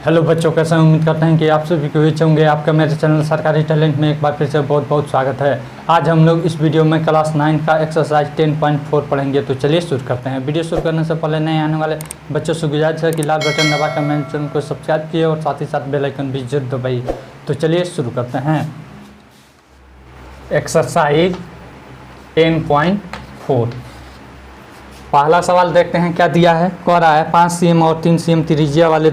Hello बच्चों, कैसे हैं? उम्मीद करते हैं कि आप सभी को अच्छे होंगे। आपका मेरे चैनल सरकारी टैलेंट में एक बार फिर से बहुत बहुत स्वागत है। आज हम लोग इस वीडियो में क्लास 9 का एक्सरसाइज 10.4 पढ़ेंगे। तो चलिए शुरू करते हैं। वीडियो शुरू करने से पहले नए आने वाले बच्चों से गुजारिश है कि लाल बटन दबाकर मेरे चैनल को सब्सक्राइब किए और साथ ही साथ बेल आइकन भी जरूर दबाइए। तो चलिए शुरू करते हैं। एक्सरसाइज 10.4 पहला सवाल देखते हैं क्या दिया है। कह रहा है 5 cm और 3 cm त्रिज्या वाले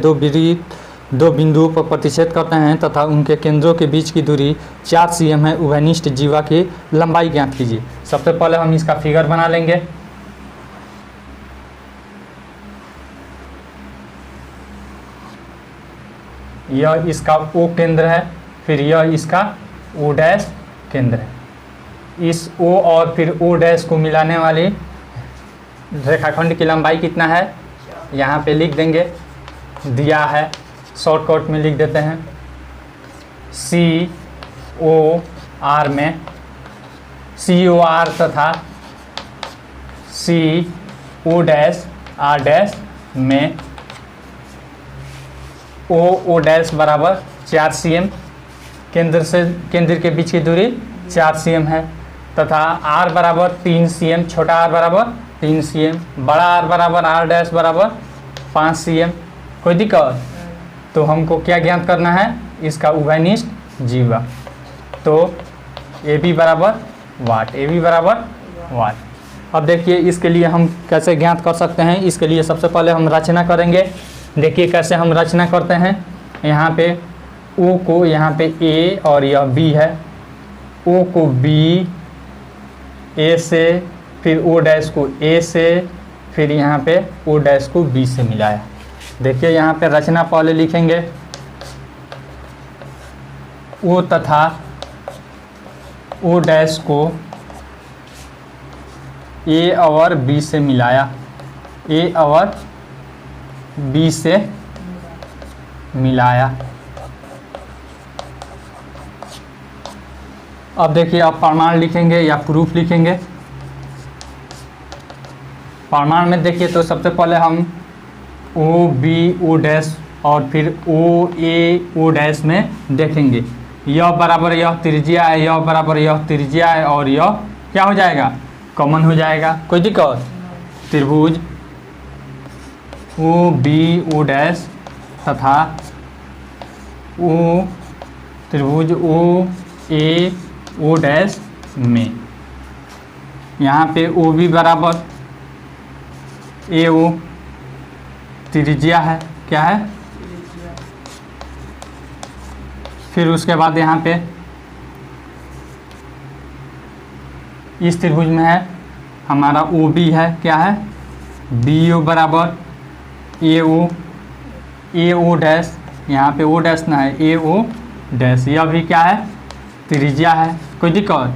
दो बिंदुओं पर प्रतिच्छेद करते हैं तथा उनके केंद्रों के बीच की दूरी 4 cm है। उभयनिष्ठ जीवा की लंबाई ज्ञात कीजिए। सबसे पहले हम इसका फिगर बना लेंगे। यह इसका O केंद्र है, फिर यह इसका O डैश केंद्र है। इस O और फिर O डैश को मिलाने वाली रेखाखंड की लंबाई कितना है, यहाँ पे लिख देंगे। दिया है, शॉर्टकट में लिख देते हैं। COR में COR तथा CO डैश R डैश में O डैश बराबर 4 cm, केंद्र के बीच की दूरी 4 cm है, तथा R बराबर 3 cm, छोटा r बराबर 3 cm, बड़ा R बराबर R डैश बराबर 5 cm। कोई दिक्कत? तो हमको क्या ज्ञात करना है, इसका उभयनिष्ठ जीवा। तो AB बराबर वाट। अब देखिए इसके लिए हम कैसे ज्ञात कर सकते हैं। इसके लिए सबसे पहले हम रचना करेंगे। देखिए कैसे हम रचना करते हैं। यहाँ पे O को यहाँ पे A और यह B है। O को B, A से, फिर O डैश को A से, फिर यहाँ पे O डैश को B से मिलाया। देखिए यहाँ पे रचना पहले लिखेंगे। O तथा O डैश को A और B से मिलाया, A और B से मिलाया। अब देखिए अब प्रमाण लिखेंगे या प्रूफ लिखेंगे। प्रमाण में देखिए तो सबसे पहले हम OB O डैश और फिर OA O डैश में देखेंगे। यह बराबर यह त्रिज्या है, यह बराबर यह त्रिज्या है, और यह क्या हो जाएगा, कॉमन हो जाएगा। कोई दिक्कत? त्रिभुज OB O डैश तथा त्रिभुज OA O डैश में यहाँ पे OB बराबर AO त्रिज्या है, क्या है। फिर उसके बाद यहाँ पे इस त्रिभुज में है हमारा OB है, क्या है, BO बराबर AO डैश, यहाँ पे O डैश ना है, AO डैश। यह भी क्या है, त्रिज्या है। कोई दिक्कत?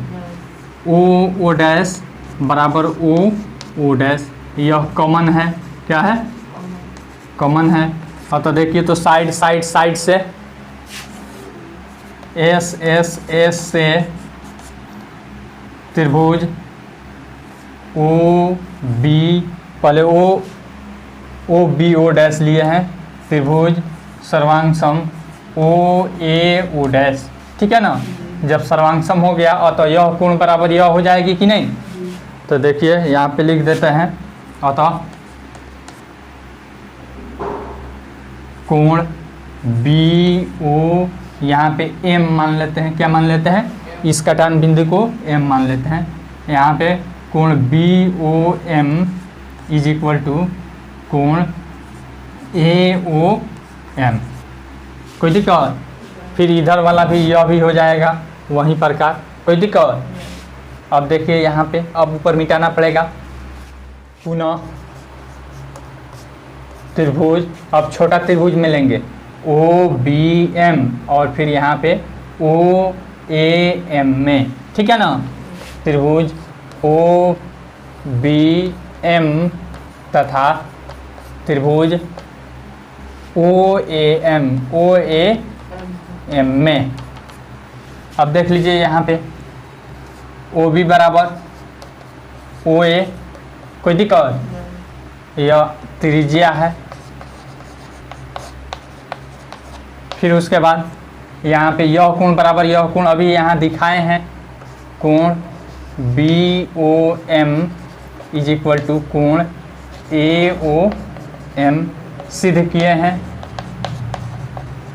O डैश बराबर O डैश, यह कॉमन है, क्या है, कॉमन है। और तो देखिए तो साइड से S से त्रिभुज OB, पहले OB O डैश लिए हैं, त्रिभुज सर्वांग सम OA O डैश, ठीक है ना। जब सर्वांग सम हो गया और तो यह कोण बराबर यह हो जाएगी कि नहीं। तो देखिए यहाँ पे लिख देते हैं, अतः कोण BO, यहाँ पे M मान लेते हैं। क्या मान लेते हैं? इस कटान बिंदु को M मान लेते हैं। यहाँ पे कोण BOM इज इक्वल टू कोण AOM। कोई दिक्कत? फिर इधर वाला भी यह भी हो जाएगा वहीं प्रकार। कोई दिक्कत? अब देखिए यहाँ पे अब ऊपर मिटाना पड़ेगा। पुनः त्रिभुज, अब छोटा त्रिभुज में लेंगे OBM और फिर यहाँ पे OAM में, ठीक है ना। त्रिभुज OBM तथा त्रिभुज OAM में। अब देख लीजिए यहाँ पे OB बराबर OA, कोई दिक्कत? यह त्रिज्या है, फिर उसके बाद यहाँ पे यह कोण बराबर यह कोण अभी यहाँ दिखाए हैं, कोण BOM इज इक्वल टू कोण AOM सिद्ध किए हैं,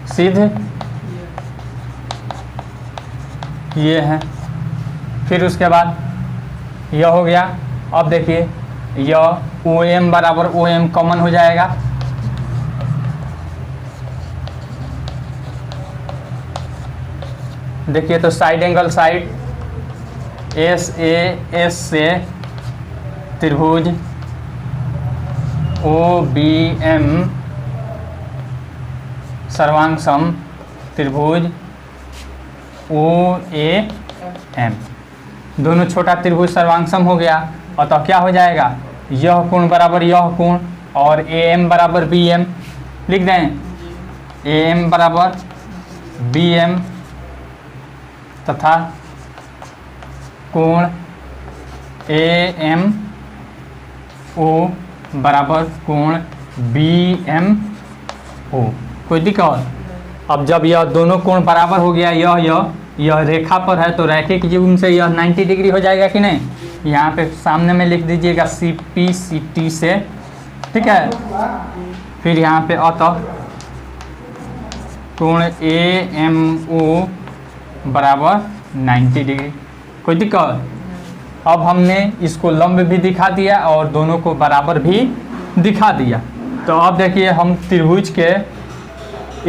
सिद्ध किए हैं। फिर उसके बाद यह हो गया। अब देखिए यह OM बराबर OM कॉमन हो जाएगा, देखिए तो साइड एंगल साइड SAS से त्रिभुज OBM सर्वांग सम त्रिभुज OAM, दोनों छोटा त्रिभुज सर्वांग सम हो गया। अतः क्या हो जाएगा, यह कोण बराबर यह कोण और AM बराबर BM लिख दें, AM बराबर BM तथा कोण AMO बराबर कोण BMO। कोई दिक्कत? अब जब यह दोनों कोण बराबर हो गया, यह रेखा पर है तो रैखिक युग्म से यह 90 डिग्री हो जाएगा कि नहीं। यहाँ पे सामने में लिख दीजिएगा CP CT से, ठीक है। फिर यहाँ पे अतः कोण AMO बराबर 90 डिग्री। कोई दिक्कत? अब हमने इसको लंब भी दिखा दिया और दोनों को बराबर भी दिखा दिया। तो अब देखिए हम त्रिभुज के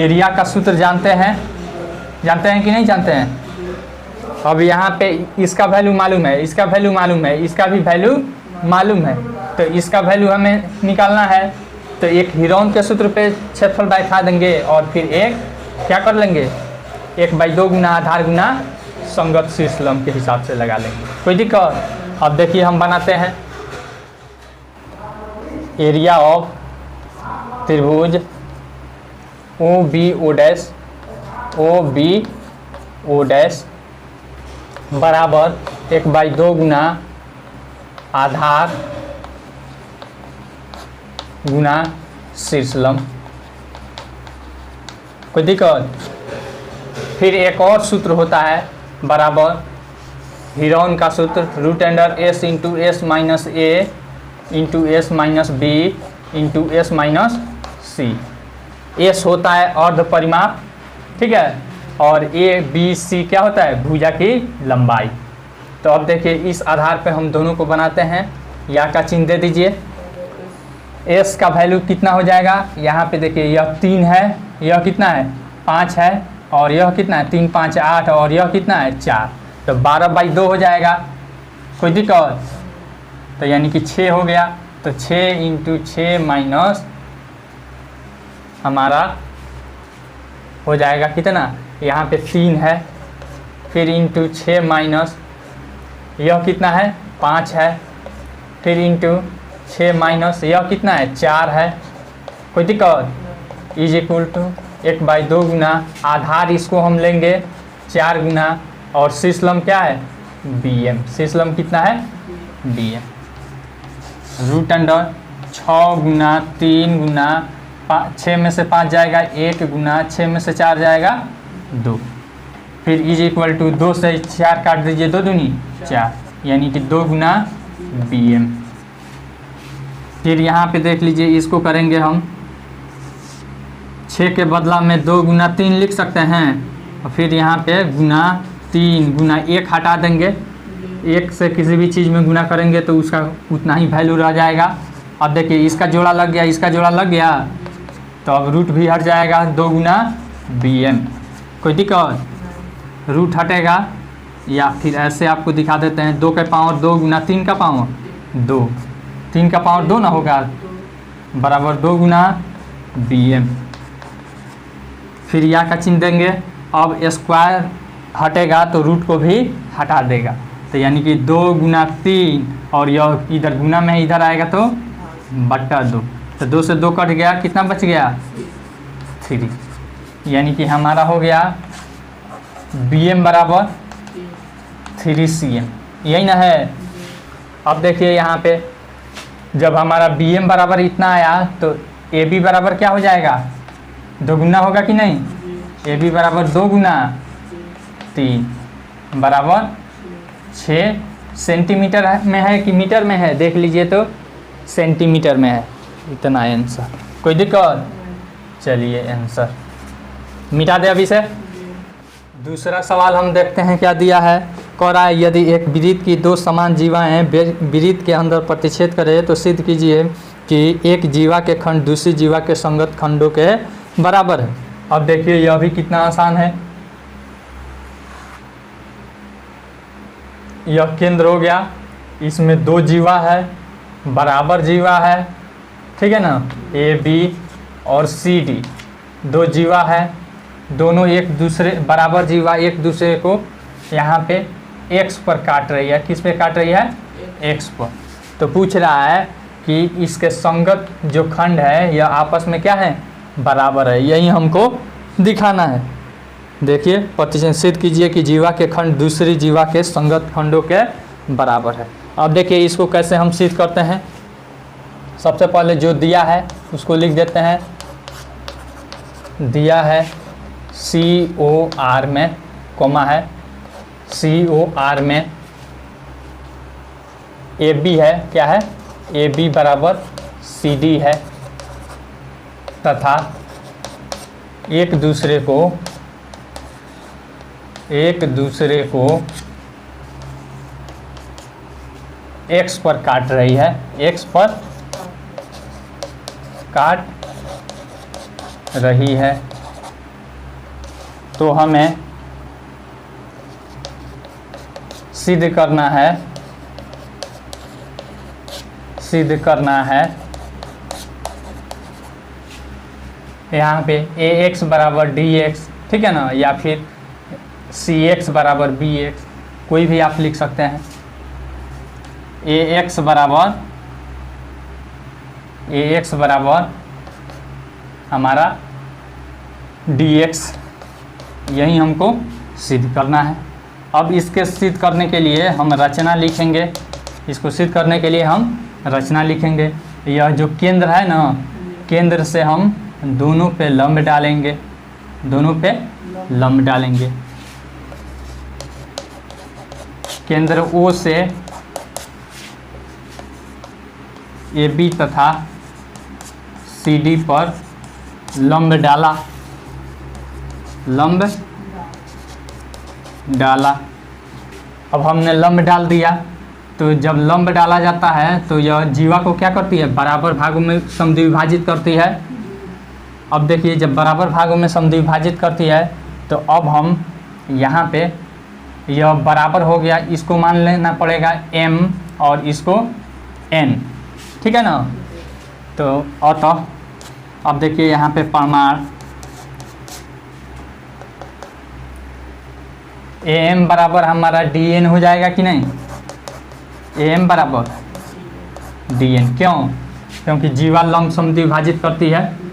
एरिया का सूत्र जानते हैं कि नहीं जानते हैं। अब यहाँ पे इसका वैल्यू मालूम है, इसका वैल्यू मालूम है, इसका भी वैल्यू मालूम है, तो इसका वैल्यू हमें निकालना है। तो एक हिरोन के सूत्र पे क्षेत्रफल बैठा देंगे और फिर एक क्या कर लेंगे, 1/2 गुना आधार गुना संगत शीर्ष लंब के हिसाब से लगा लेंगे। कोई दिक्कत? अब देखिए हम बनाते हैं एरिया ऑफ त्रिभुज OBO बराबर 1/2 गुना आधार गुना शीर्ष लंब। कोई दिक्कत? फिर एक और सूत्र होता है बराबर हिरोन का सूत्र √S into S minus A into S minus B into S minus C। S होता है अर्ध परिमाप, ठीक है, और ABC क्या होता है, भुजा की लंबाई। तो अब देखिए इस आधार पे हम दोनों को बनाते हैं, या का चिन्ह दे दीजिए। S का वैल्यू कितना हो जाएगा, यहाँ पे देखिए यह 3 है, यह कितना है 5 है, और यह कितना है 3 5 8, और यह कितना है 4, तो 12/2 हो जाएगा। कोई दिक्कत? तो यानी कि 6 हो गया। तो 6 इंटू 6 माइनस हमारा हो जाएगा कितना, यहाँ पे 3 है, फिर इंटू 6 माइनस यह कितना है 5 है, फिर इंटू 6 माइनस यह कितना है 4 है। कोई दिक्कत? इज इक्वल टू 1/2 गुना आधार इसको हम लेंगे 4 गुना, और शीर्ष लंब क्या है BM, शीर्ष लंब कितना है BM, √6 गुना 3 गुना 6 में से 5 जाएगा 1 गुना 6 में से 4 जाएगा 2, फिर इज इक्वल टू 2 से 4 काट दीजिए, 2 दूनी 4, यानी कि 2 गुना BM। फिर यहाँ पे देख लीजिए इसको करेंगे हम 6 के बदला में 2 गुना 3 लिख सकते हैं, और फिर यहाँ पे गुना 3 गुना 1 हटा देंगे, 1 से किसी भी चीज़ में गुना करेंगे तो उसका उतना ही वैल्यू रह जाएगा। अब देखिए इसका जोड़ा लग गया, इसका जोड़ा लग गया, तो अब रूट भी हट जाएगा 2 गुना BM। कोई दिक्कत? रूट हटेगा, या फिर ऐसे आपको दिखा देते हैं 2 के पावर 2 गुना 3 का पावर 2, 3 का पावर 2 ना होगा, बराबर 2 गुना BM। फिर या का चिन्ह देंगे, अब स्क्वायर हटेगा तो रूट को भी हटा देगा, तो यानी कि 2 गुना 3, और यह इधर गुना में इधर आएगा तो बट्टा 2, तो 2 से 2 कट गया, कितना बच गया 3, यानी कि हमारा हो गया BM बराबर 3cm। यही ना है। अब देखिए यहाँ पे जब हमारा BM बराबर इतना आया तो AB बराबर क्या हो जाएगा, 2 गुना होगा कि नहीं, ए बी बराबर 2 गुना 3 बराबर 6 सेंटीमीटर में है कि मीटर में है, देख लीजिए तो सेंटीमीटर में है। इतना आंसर, कोई दिक्कत? चलिए आंसर मिटा दे अभी से। दूसरा सवाल हम देखते हैं क्या दिया है। कह रहा है यदि एक वृत्त की 2 समान जीवाएँ वृत्त के अंदर प्रतिच्छेद करें तो सिद्ध कीजिए कि एक जीवा के खंड दूसरी जीवा के संगत खंडों के बराबर है। अब देखिए यह भी कितना आसान है। यह केंद्र हो गया, इसमें 2 जीवा है, बराबर जीवा है, ठीक है ना, ए बी और सी डी 2 जीवा है, दोनों एक दूसरे बराबर जीवा एक दूसरे को यहाँ पे एक्स पर काट रही है। किस पे काट रही है? एक्स पर। तो पूछ रहा है कि इसके संगत जो खंड है यह आपस में क्या है? बराबर है। यही हमको दिखाना है। देखिए प्रतिच्छेद सिद्ध कीजिए कि जीवा के खंड दूसरी जीवा के संगत खंडों के बराबर है। अब देखिए इसको कैसे हम सिद्ध करते हैं। सबसे पहले जो दिया है उसको लिख देते हैं। दिया है COR में कोमा है, COR में AB है, क्या है? AB बराबर CD है तथा एक दूसरे को X पर काट रही है, X पर काट रही है। तो हमें सिद्ध करना है यहाँ पे AX बराबर DX, ठीक है ना, या फिर CX बराबर BX, कोई भी आप लिख सकते हैं। AX बराबर हमारा DX, यही हमको सिद्ध करना है। अब इसके सिद्ध करने के लिए हम रचना लिखेंगे। इसको सिद्ध करने के लिए हम रचना लिखेंगे। यह जो केंद्र है ना, केंद्र से हम दोनों पे लंब डालेंगे, केंद्र O से AB तथा CD पर लंब डाला। अब हमने लंब डाल दिया, तो जब लंब डाला जाता है तो यह जीवा को क्या करती है? बराबर भागों में समद्विभाजित करती है। अब देखिए जब बराबर भागों में समद्विभाजित करती है तो अब हम यहाँ पे यह बराबर हो गया, इसको मान लेना पड़ेगा M और इसको N, ठीक है ना। तो अतः अब देखिए यहाँ पे प्रमाण AM बराबर हमारा DN हो जाएगा कि नहीं? AM बराबर DN, क्यों? क्योंकि जीवा लंब समद्विभाजित करती है।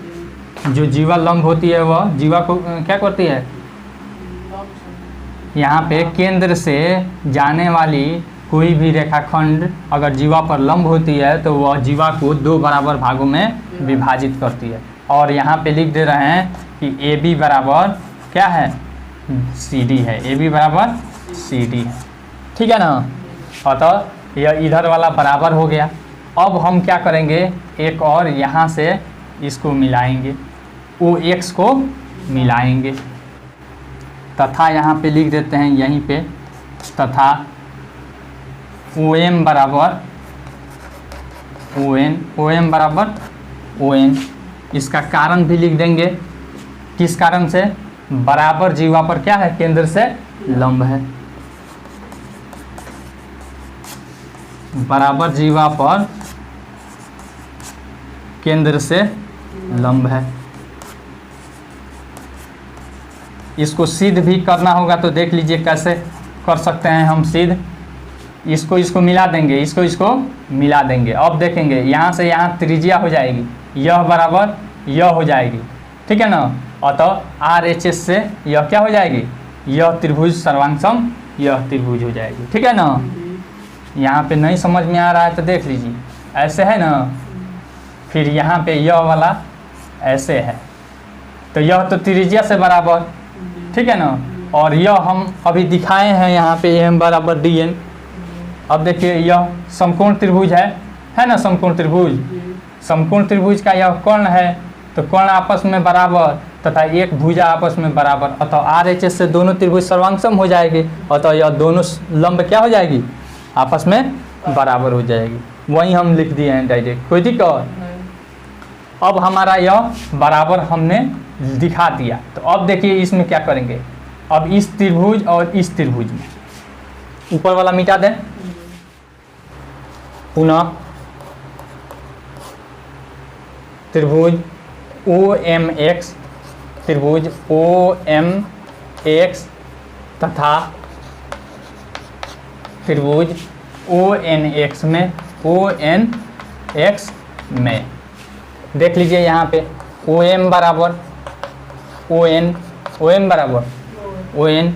जो जीवा लंब होती है वह जीवा को क्या करती है? यहाँ पे केंद्र से जाने वाली कोई भी रेखाखंड अगर जीवा पर लंब होती है तो वह जीवा को 2 बराबर भागों में विभाजित करती है। और यहाँ पे लिख दे रहे हैं कि AB बराबर क्या है? CD है, AB बराबर CD है, ठीक है ना। अतः यह इधर वाला बराबर हो गया। अब हम क्या करेंगे? एक और यहाँ से इसको मिलाएंगे, OX को मिलाएंगे तथा यहाँ पे लिख देते हैं यहीं पे तथा OM बराबर ON। इसका कारण भी लिख देंगे। किस कारण से? बराबर जीवा पर क्या है? केंद्र से लंब है। बराबर जीवा पर केंद्र से लंब है। इसको सिद्ध भी करना होगा तो देख लीजिए कैसे कर सकते हैं हम सिद्ध। इसको मिला देंगे, इसको मिला देंगे। अब देखेंगे यहाँ से यहाँ त्रिज्या हो जाएगी, यह बराबर यह हो जाएगी, ठीक है ना। अतः RHS से यह क्या हो जाएगी? यह त्रिभुज सर्वांगसम यह त्रिभुज हो जाएगी, ठीक है ना। यहाँ पे नहीं समझ में आ रहा है तो देख लीजिए, ऐसे है ना, फिर यहाँ पे यह वाला ऐसे है, तो यह तो त्रिज्या से बराबर, ठीक है ना। और यह हम अभी दिखाए हैं यहाँ पे AM बराबर DN। अब देखिए यह समकोण त्रिभुज है ना, समकोण त्रिभुज। समकोण त्रिभुज का यह कोण है, तो कोण आपस में बराबर तथा एक भुजा आपस में बराबर, अतः RHS से दोनों त्रिभुज सर्वांगसम हो जाएगी, अतः यह दोनों लंब क्या हो जाएगी, आपस में बराबर हो जाएगी। वही हम लिख दिए हैं डायरेक्ट, कोई दिक्कत। अब हमारा यह बराबर हमने दिखा दिया, तो अब देखिए इसमें क्या करेंगे। अब इस त्रिभुज और इस त्रिभुज में ऊपर वाला मिटा दें, पुनः त्रिभुज OMX, त्रिभुज OMX तथा त्रिभुज ONX में देख लीजिए यहाँ पे OM बराबर ON बराबर ON,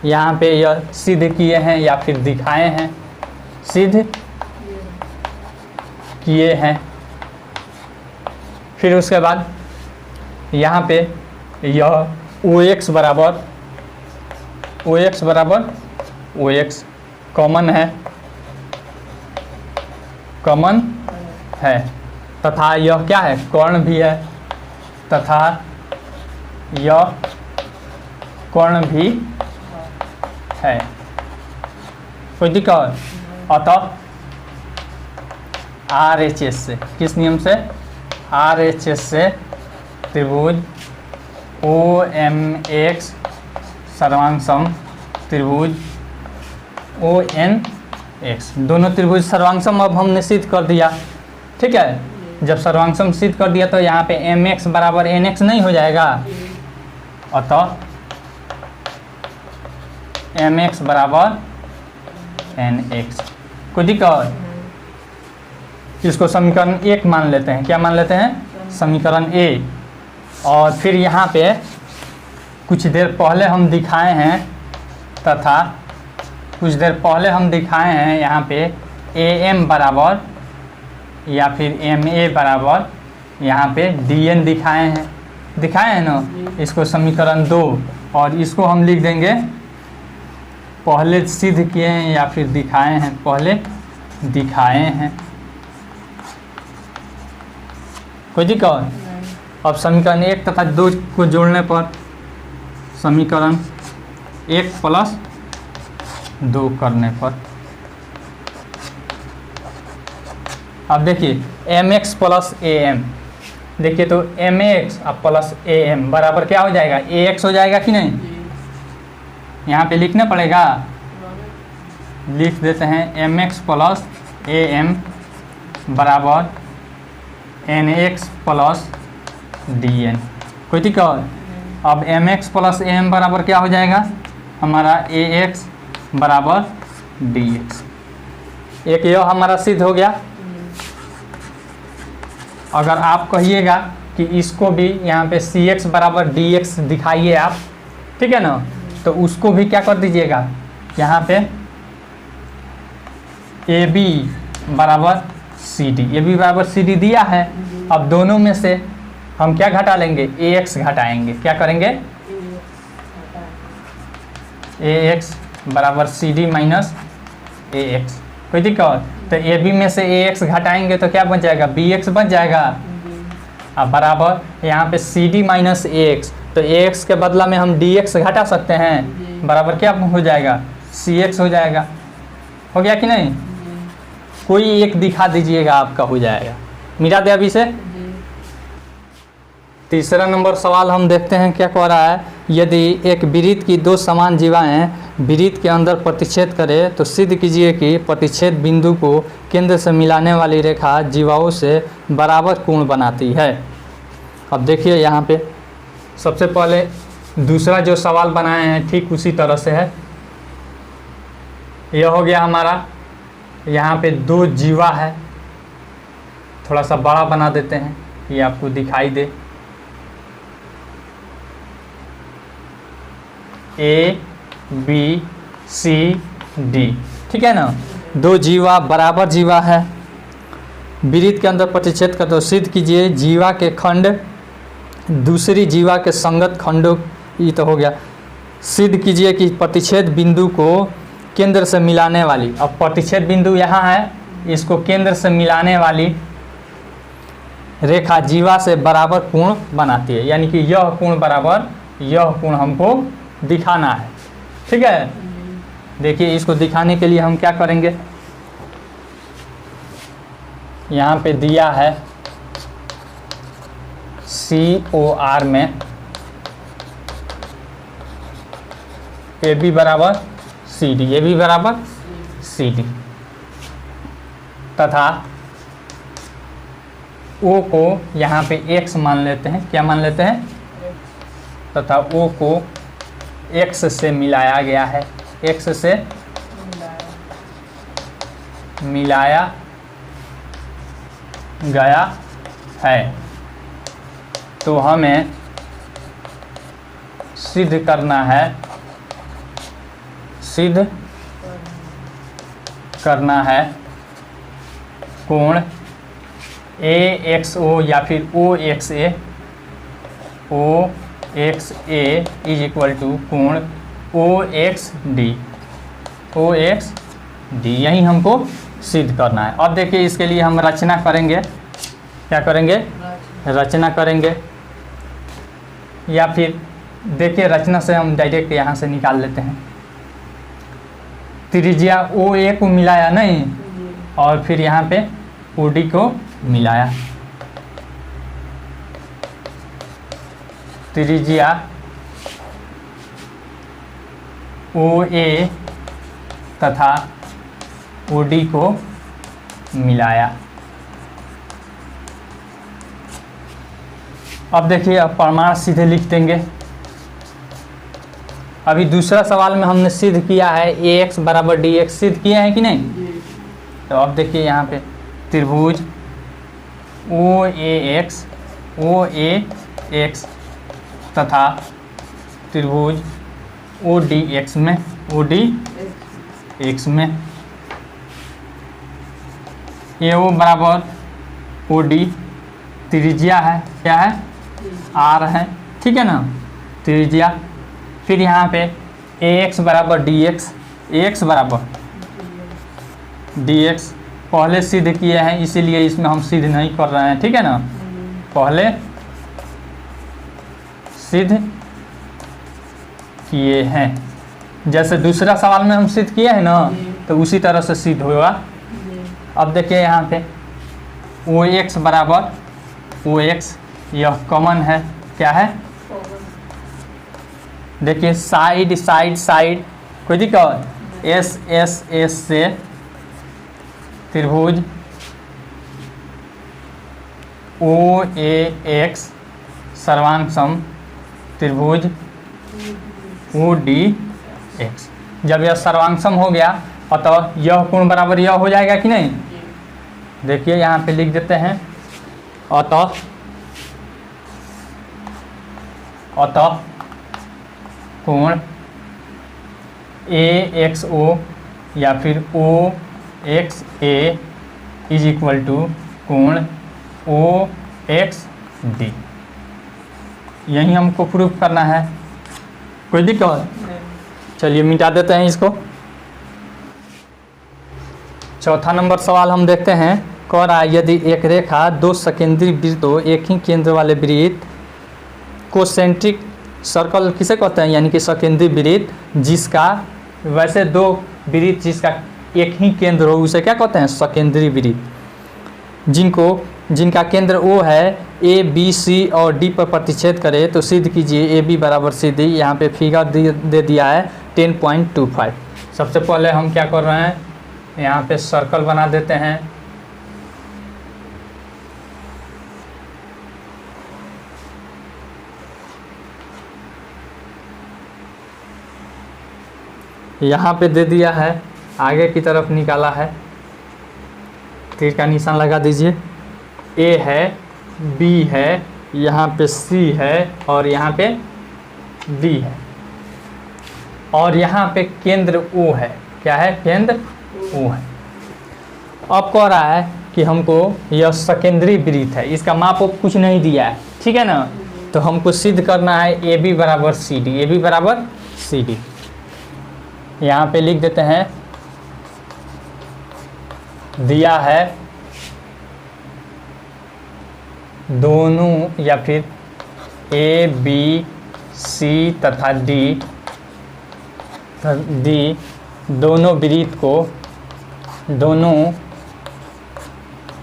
यहाँ पे यह सिद्ध किए हैं या फिर दिखाए हैं, सिद्ध किए हैं। फिर उसके बाद यहाँ पे यह OX बराबर OX कॉमन है तथा यह क्या है, कोण भी है तथा यह कोण भी है, कोई दिक्कत। अतः RHS से, किस नियम से, RHS से त्रिभुज OMX सर्वांगसम त्रिभुज ONX, दोनों त्रिभुज सर्वांगसम अब हमने सिद्ध कर दिया, ठीक है। जब सर्वांगसम सिद्ध कर दिया तो यहाँ पे MX बराबर NX नहीं हो जाएगा, अतः MX बराबर NX, कोई दिक्कत। इसको समीकरण 1 मान लेते हैं, क्या मान लेते हैं, समीकरण A। और फिर यहाँ पे कुछ देर पहले हम दिखाए हैं तथा कुछ देर पहले हम दिखाए हैं यहाँ पे AM बराबर या फिर MA बराबर यहाँ पे DN दिखाए हैं ना। इसको समीकरण 2, और इसको हम लिख देंगे पहले सिद्ध किए हैं या फिर दिखाए हैं, पहले दिखाए हैं, कोई दिक्कत। अब समीकरण 1 तथा 2 को जोड़ने पर समीकरण 1 प्लस 2 करने पर, अब देखिए MX प्लस AM, देखिए तो MX अब प्लस AM बराबर क्या हो जाएगा, AX हो जाएगा कि नहीं। यहाँ पे लिखना पड़ेगा, लिख देते हैं MX प्लस AM बराबर NX प्लस DN, कोई दिक्कत। अब MX प्लस AM बराबर क्या हो जाएगा हमारा, AX बराबर DX। एक यह हमारा सिद्ध हो गया। अगर आप कहिएगा कि इसको भी यहाँ पे CX बराबर DX दिखाइए आप, ठीक है ना, तो उसको भी क्या कर दीजिएगा, यहाँ पे AB बराबर AB बराबर CD दिया है। अब दोनों में से हम क्या घटा लेंगे, AX घटाएंगे, क्या करेंगे, AX बराबर CD माइनस AX, कोई दिक्कत। तो AB में से AX घटाएंगे तो क्या बन जाएगा, BX बन जाएगा। अब बराबर यहाँ पे CD माइनस AX, तो AX के बदला में हम DX घटा सकते हैं, बराबर क्या हो जाएगा, CX हो जाएगा। हो गया कि नहीं, कोई एक दिखा दीजिएगा आपका हो जाएगा। मिटा दे अभी से। तीसरा नंबर सवाल हम देखते हैं क्या कह रहा है। यदि एक वृत्त की 2 समान जीवाएं वृत्त के अंदर प्रतिच्छेद करें तो सिद्ध कीजिए कि प्रतिच्छेद बिंदु को केंद्र से मिलाने वाली रेखा जीवाओं से बराबर कोण बनाती है। अब देखिए यहाँ पे सबसे पहले दूसरा जो सवाल बनाए हैं ठीक उसी तरह से है। यह हो गया हमारा, यहाँ पे 2 जीवा है, थोड़ा सा बड़ा बना देते हैं ये आपको दिखाई दे। A B C D, ठीक है ना, 2 जीवा बराबर जीवा है, वृत्त के अंदर प्रतिच्छेद कर, तो सिद्ध कीजिए जीवा के खंड दूसरी जीवा के संगत खंडों, ये तो हो गया। सिद्ध कीजिए कि प्रतिच्छेद बिंदु को केंद्र से मिलाने वाली, अब प्रतिच्छेद बिंदु यहाँ है, इसको केंद्र से मिलाने वाली रेखा जीवा से बराबर कोण बनाती है, यानी कि यह कोण बराबर यह कोण हमको दिखाना है। ठीक है, देखिए इसको दिखाने के लिए हम क्या करेंगे, यहाँ पे दिया है COR में AB बराबर CD, AB बराबर CD तथा O को यहाँ पे X मान लेते हैं, क्या मान लेते हैं, तथा O को X से मिलाया गया है, X से मिलाया गया है। तो हमें सिद्ध करना है, सिद्ध करना है कोण AXO या फिर OXA इज इक्वल टू कोण OXD, यही हमको सिद्ध करना है। अब देखिए इसके लिए हम रचना करेंगे, क्या करेंगे, रचना करेंगे, या फिर देखिए रचना से हम डायरेक्ट यहाँ से निकाल लेते हैं। त्रिज्या OA को मिलाया नहीं और फिर यहाँ पे OD को मिलाया, त्रिज्या OA तथा OD को मिलाया। अब देखिए, अब प्रमाण सीधे लिख देंगे। अभी दूसरा सवाल में हमने सिद्ध किया है AX बराबर DX, सिद्ध किया है कि नहीं। तो अब देखिए यहाँ पे त्रिभुज OAX तथा त्रिभुज ODX में AO बराबर OD, त्रिज्या है, क्या है, R है, ठीक है ना, त्रिज्या। फिर यहाँ पे AX बराबर DX, AX बराबर DX पहले सिद्ध किए हैं, इसीलिए इसमें हम सिद्ध नहीं कर रहे हैं, ठीक है ना, पहले सिद्ध किए हैं। जैसे दूसरा सवाल में हम सिद्ध किए हैं ना, तो उसी तरह से सिद्ध होगा। अब देखिए यहाँ पे OX बराबर OX, यह कॉमन है, क्या है, देखिए साइड साइड साइड, कोई दिक्कत, S से त्रिभुज OAX सर्वांग सम त्रिभुज ODX। जब यह सर्वांग सम हो गया अतः यह कोण बराबर यह हो जाएगा कि नहीं। देखिए यहाँ पे लिख देते हैं, अतः कोण AXO या फिर OXA इज इक्वल टू कोण OXD, यही हमको प्रूफ करना है। कोई दिक्कत, चलिए मिटा देते हैं इसको। चौथा नंबर सवाल हम देखते हैं, कह रहा है यदि एक रेखा दो सकेंद्री वृत्तों, एक ही केंद्र वाले वृत्त को सेंट्रिक सर्कल किसे कहते हैं, यानी कि सकेंद्री वृत्त जिसका, वैसे दो वृत्त जिसका एक ही केंद्र हो उसे क्या कहते हैं, सकेंद्री वृत्त। जिनका केंद्र O है, A B C और D पर प्रतिच्छेद करे तो सिद्ध कीजिए AB बराबर CD। यहाँ पे फिगर दे दिया है 10.25। सबसे पहले हम क्या कर रहे हैं, यहाँ पे सर्कल बना देते हैं। यहाँ पे दे दिया है, आगे की तरफ निकाला है, तीर का निशान लगा दीजिए। A है, B है, यहाँ पे C है और यहाँ पे D है, और यहाँ पे केंद्र O है, क्या है, केंद्र O है। अब कह रहा है कि हमको यह सकेंद्री वृत्त है, इसका माप कुछ नहीं दिया है, ठीक है ना। तो हमको सिद्ध करना है AB बराबर CD, AB बराबर सी डी। यहाँ पे लिख देते हैं, दिया है दोनों या फिर ए बी सी तथा डी दोनों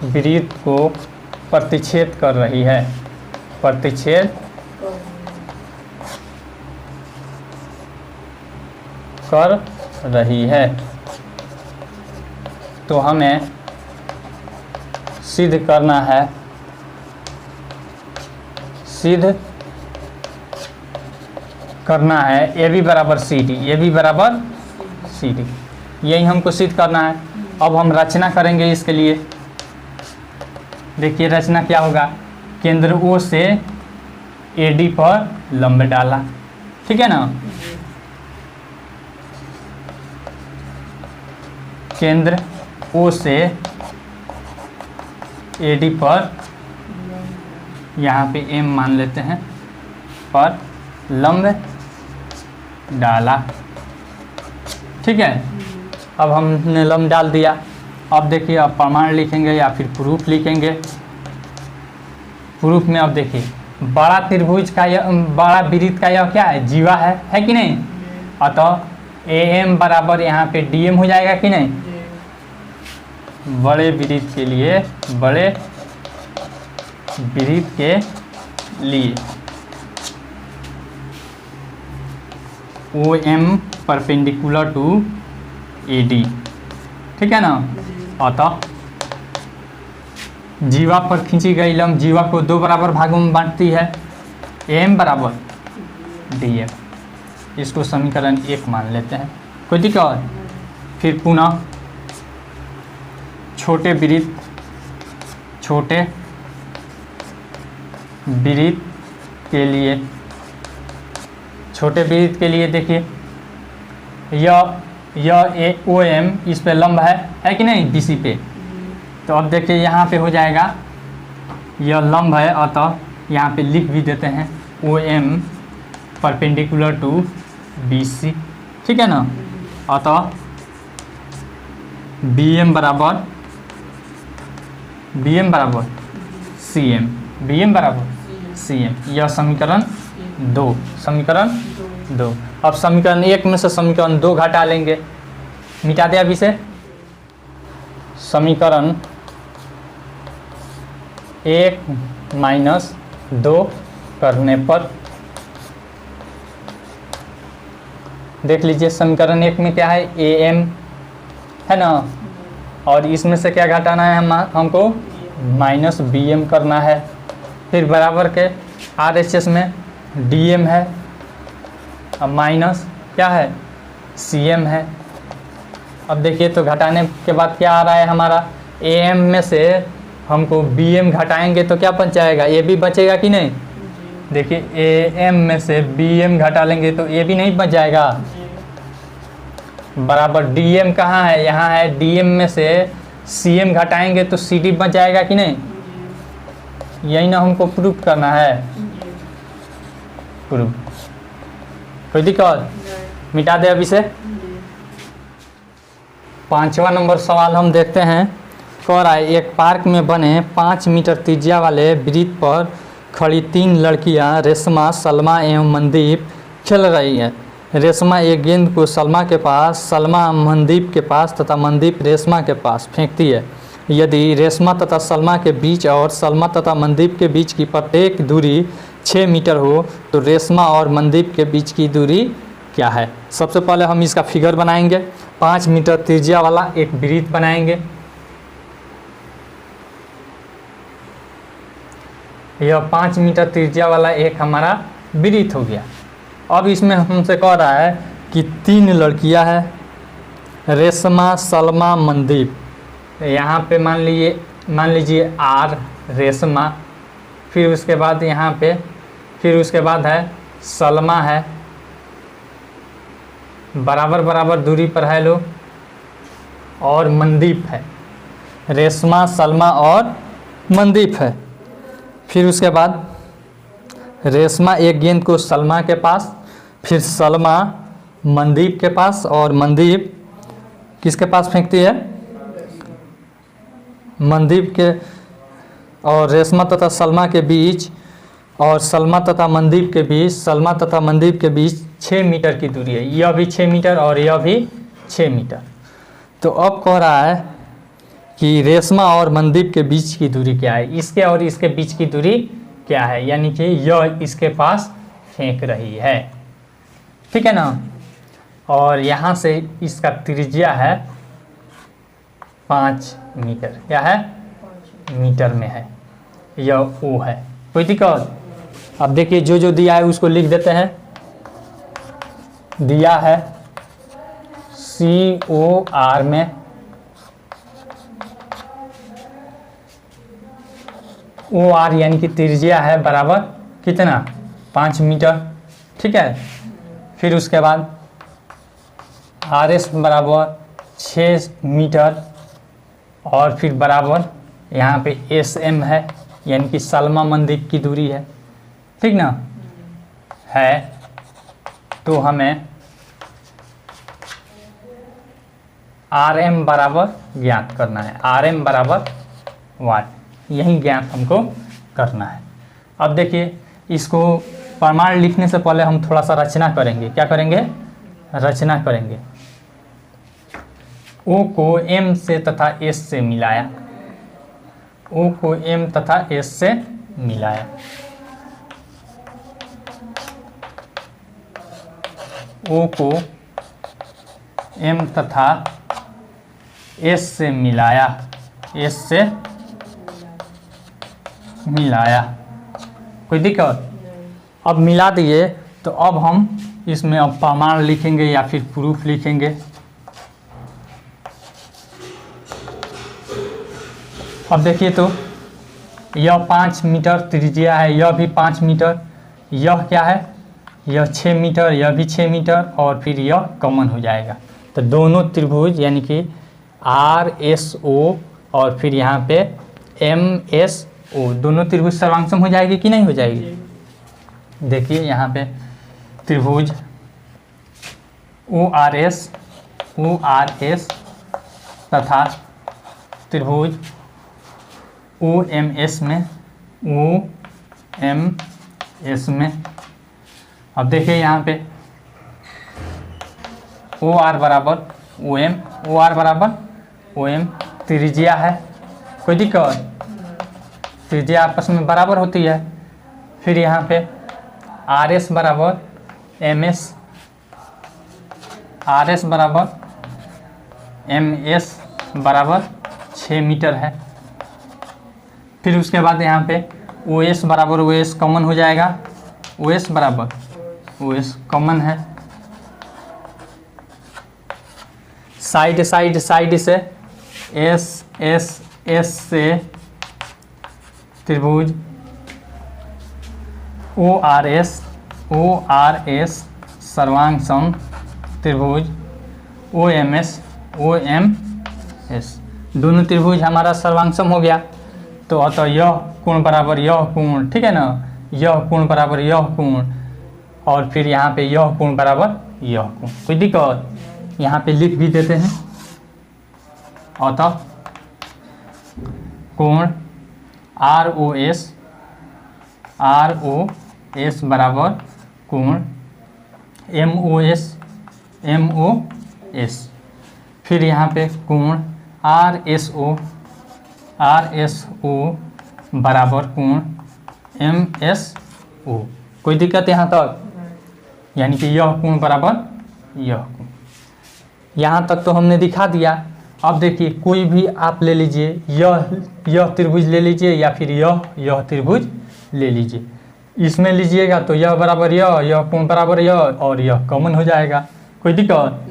वृत्त को प्रतिच्छेद कर रही है, प्रतिच्छेद कर रही है। तो हमें सिद्ध करना है, ए बी बराबर सी डी, ए बी बराबर सी डी, यही हमको सिद्ध करना है। अब हम रचना करेंगे इसके लिए। देखिए रचना क्या होगा, केंद्र ओ से ए डी पर लंब डाला, ठीक है ना। केंद्र ओ से ए डी पर, यहाँ पे एम मान लेते हैं, पर लंब डाला, ठीक है। अब हमने लंब डाल दिया। अब देखिए, अब प्रमाण लिखेंगे या फिर प्रूफ लिखेंगे। प्रूफ में अब देखिए, बड़ा त्रिभुज का यह, बड़ा वृत्त का यह क्या है, जीवा है कि नहीं। अतः ए एम बराबर यहाँ पे डी एम हो जाएगा कि नहीं। बड़े वृत्त के लिए, बड़े वृत्त के लिए O M perpendicular to A D, ठीक है ना। अतः जीवा पर खींची गई लंब जीवा को दो बराबर भागों में बांटती है, एम बराबर डी एम। इसको समीकरण 1 मान लेते हैं, कोई दिक्कत। फिर पुनः छोटे वृत्त के लिए, छोटे वृत्त के लिए देखिए, यह ए ओ एम इस पे लंब है कि नहीं, बी सी पे। तो अब देखिए यहाँ पे हो जाएगा, यह लंब है, अतः यहाँ पे लिख भी देते हैं O M perpendicular to B C, ठीक है ना। अतः बी एम बराबर सी एम, बी एम बराबर सी एम। यह समीकरण 2, समीकरण 2। अब समीकरण 1 में से समीकरण 2 घटा लेंगे, मिटा दे अभी से। समीकरण 1 माइनस 2 करने पर देख लीजिए, समीकरण 1 में क्या है, ए एम है ना, और इसमें से क्या घटाना है हमको, माइनस बी एम करना है। फिर बराबर के आर एच एस में डी एम है, अब माइनस क्या है, सी एम है। अब देखिए, तो घटाने के बाद क्या आ रहा है हमारा, ए एम में से हमको बी एम घटाएंगे तो क्या बच जाएगा, ए बी बचेगा कि नहीं। देखिए, ए एम में से बी एम घटा लेंगे तो ए बी नहीं बच जाएगा, बराबर डी एम कहाँ है, यहाँ है। डी एम में से सी एम घटाएंगे तो सी डी बच जाएगा कि नहीं। यही ना हमको प्रूफ करना है, प्रूफ। कोई दिक्कत, मिटा दे अभी से। 5वां नंबर सवाल हम देखते हैं। कह रहा है, एक पार्क में बने 5 मीटर त्रिज्या वाले वृत्त पर खड़ी 3 लड़कियां रेशमा, सलमा एवं मनदीप खेल रही हैं। रेशमा एक गेंद को सलमा के पास, सलमा मनदीप के पास तथा मनदीप रेशमा के पास फेंकती है। यदि रेशमा तथा सलमा के बीच और सलमा तथा मनदीप के बीच की प्रत्येक दूरी 6 मीटर हो तो रेशमा और मनदीप के बीच की दूरी क्या है। सबसे पहले हम इसका फिगर बनाएंगे। 5 मीटर त्रिज्या वाला एक वृत्त बनाएंगे। यह 5 मीटर त्रिज्या वाला एक हमारा वृत्त हो गया। अब इसमें हमसे कह रहा है कि 3 लड़कियां हैं, रेशमा, सलमा, मनदीप। यहाँ पे मान लीजिए आर रेशमा, फिर उसके बाद यहाँ पे, फिर उसके बाद है सलमा है, बराबर बराबर दूरी पर है लोग, और मनदीप है। रेशमा, सलमा और मनदीप है। फिर उसके बाद रेशमा एक गेंद को सलमा के पास, फिर सलमा मनदीप के पास, और मनदीप किसके पास फेंकती है? मनदीप के और रेशमा तथा सलमा के बीच, और सलमा तथा मनदीप के बीच, सलमा तथा मनदीप के बीच 6 मीटर की दूरी है। यह भी 6 मीटर और यह भी 6 मीटर। तो अब कह रहा है कि रेशमा और मनदीप के बीच की दूरी क्या है, इसके और इसके बीच की दूरी क्या है, यानी कि यह इसके पास फेंक रही है, ठीक है ना। और यहाँ से इसका त्रिज्या है 5 मीटर, क्या है? मीटर में है, यह ओ है। कोई दिक्कत? अब देखिए जो जो दिया है उसको लिख देते हैं। दिया है COR में OR यानी कि त्रिज्या है बराबर कितना? 5 मीटर, ठीक है। फिर उसके बाद RS बराबर 6 मीटर, और फिर बराबर यहाँ पे SM है, यानी कि सलमा मनदीप की दूरी है, ठीक ना है। तो हमें RM बराबर ज्ञात करना है, RM बराबर वाट, यही ज्ञात हमको करना है। अब देखिए इसको प्रमाण लिखने से पहले हम थोड़ा सा रचना करेंगे। क्या करेंगे? रचना करेंगे। O को M से तथा S से मिलाया, O को M तथा S से मिलाया, O को M तथा S से मिलाया, S से मिलाया। कोई दिक्कत? अब मिला दिए तो अब हम इसमें अब प्रमाण लिखेंगे या फिर प्रूफ लिखेंगे। अब देखिए तो यह 5 मीटर त्रिज्या है, यह भी 5 मीटर, यह क्या है? यह 6 मीटर, यह भी 6 मीटर, और फिर यह कॉमन हो जाएगा। तो दोनों त्रिभुज यानी कि RSO और फिर यहाँ पे MSO, दोनों त्रिभुज सर्वांगसम हो जाएगी कि नहीं हो जाएगी? देखिए यहाँ पे त्रिभुज ORS तथा त्रिभुज OMS में, अब देखिए यहाँ पे OR बराबर OM, त्रिज्या है। कोई दिक्कत? त्रिज्या आपस में बराबर होती है। फिर यहाँ पे RS बराबर MS, RS बराबर MS बराबर 6 मीटर है। फिर उसके बाद यहाँ पे OS बराबर OS कॉमन हो जाएगा, OS बराबर OS कॉमन है। साइड से S से त्रिभुज ORS सर्वांगसम त्रिभुज OMS, दोनों त्रिभुज हमारा सर्वांगसम हो गया। तो अतः यह कोण बराबर यह कोण, ठीक है ना, यह कोण बराबर यह कोण, और फिर यहाँ पे यह कोण बराबर यह कोण। कोई दिक्कत? यहाँ पे लिख भी देते हैं। अतः कोण ROS बराबर कोण MOS, फिर यहाँ पे कोण RSO बराबर कोण MSO। कोई दिक्कत यहाँ तक? यानी कि यह कोण बराबर यह कोण। यहाँ तक तो हमने दिखा दिया। अब देखिए कोई भी आप ले लीजिए, यह त्रिभुज ले लीजिए या फिर यह त्रिभुज ले लीजिए। इसमें लीजिएगा तो यह बराबर यह कोण बराबर यह, और यह कॉमन हो जाएगा। कोई दिक्कत?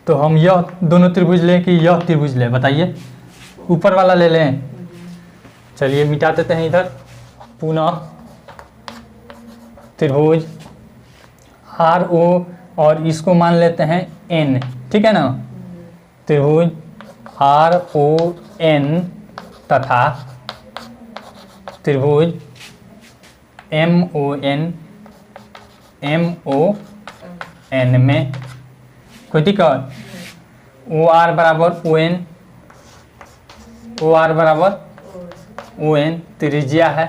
तो हम यह दोनों त्रिभुज लें कि यह त्रिभुज लें, बताइए? ऊपर वाला ले लें। चलिए मिटा देते हैं इधर। पुनः त्रिभुज RO और इसको मान लेते हैं N, ठीक है ना। त्रिभुज RON तथा त्रिभुज MO एन में, कोई दिक्कत। ओ आर बराबर ओ एन, ओ आर बराबर ओ एन त्रिज्या है,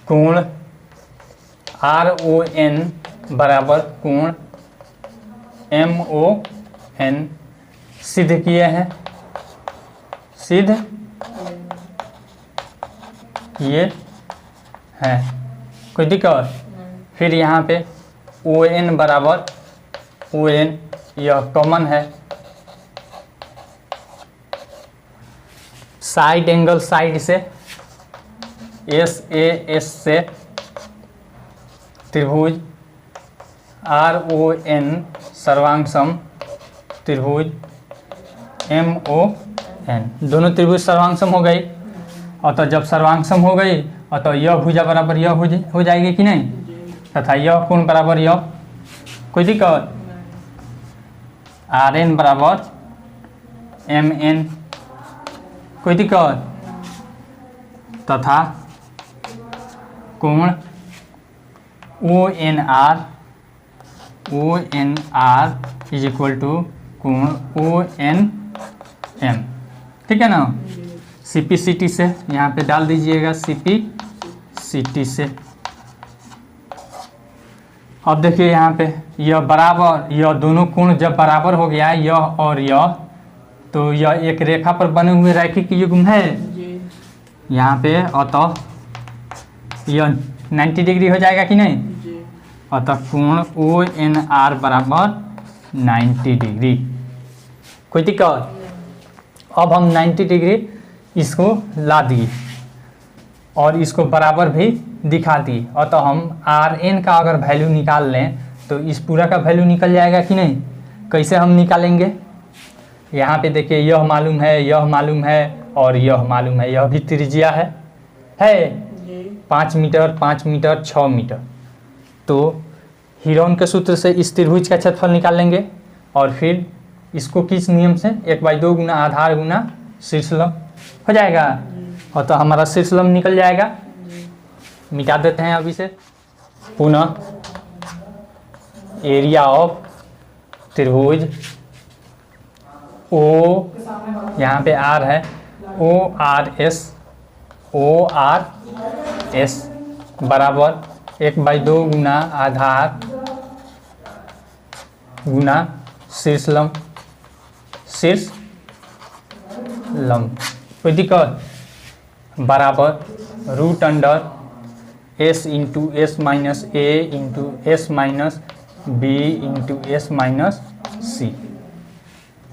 कोण आर ओ एन बराबर कोण एम ओ एन सिद्ध किए हैं, सिद्ध किए हैं, कोई दिक्कत। फिर यहाँ पे ओ एन बराबर ओ एन, यह कॉमन है, साइड एंगल साइड से एस ए एस से त्रिभुज आर ओ एन सर्वांग सम त्रिभुज एम ओ एन, दोनों त्रिभुज सर्वांग सम हो गई। और तो जब सर्वांग सम हो गई और तो यह भुजा बराबर यह भुज हो जाएगी कि नहीं, तथा यह कोण बराबर यह, कोई दिक्कत। आर एन बराबर एम एन, कोई दिक्कत, तथा कोण O N R is equal to कोण ओ एन एम, ठीक है ना। सीपी सीटी से यहाँ पे डाल दीजिएगा, सीपी सीटी से। अब देखिए यहाँ पे यह बराबर, यह दोनों कोण जब बराबर हो गया यह और यह, तो यह एक रेखा पर बने हुए रैखिक युग्म है यहाँ पे, अतः यह 90 डिग्री हो जाएगा कि नहीं, अतः कोण ओ एन आर बराबर 90 डिग्री, कोई दिक्कत। अब हम 90 डिग्री इसको ला दिए और इसको बराबर भी दिखा दिए, अतः हम आर एन का अगर वैल्यू निकाल लें तो इस पूरा का वैल्यू निकल जाएगा कि नहीं। कैसे हम निकालेंगे, यहाँ पे देखिए यह मालूम है, यह मालूम है और यह मालूम है, यह भी त्रिज्या है 5 मीटर 5 मीटर 6 मीटर। तो हीरोन के सूत्र से इस त्रिभुज का क्षेत्रफल निकाल लेंगे और फिर इसको किस नियम से 1/2 गुना आधार गुना शीर्षलंब हो जाएगा, और तो हमारा शीर्षलंब निकल जाएगा। मिटा देते हैं अभी से पुनः। एरिया ऑफ त्रिभुज ओ, यहाँ पे आर है, ओ आर एस बराबर 1/2 गुना आधार गुना शीर्षलंब, कोई दिक्कत, बराबर root under S into S minus A into S minus B into S minus C.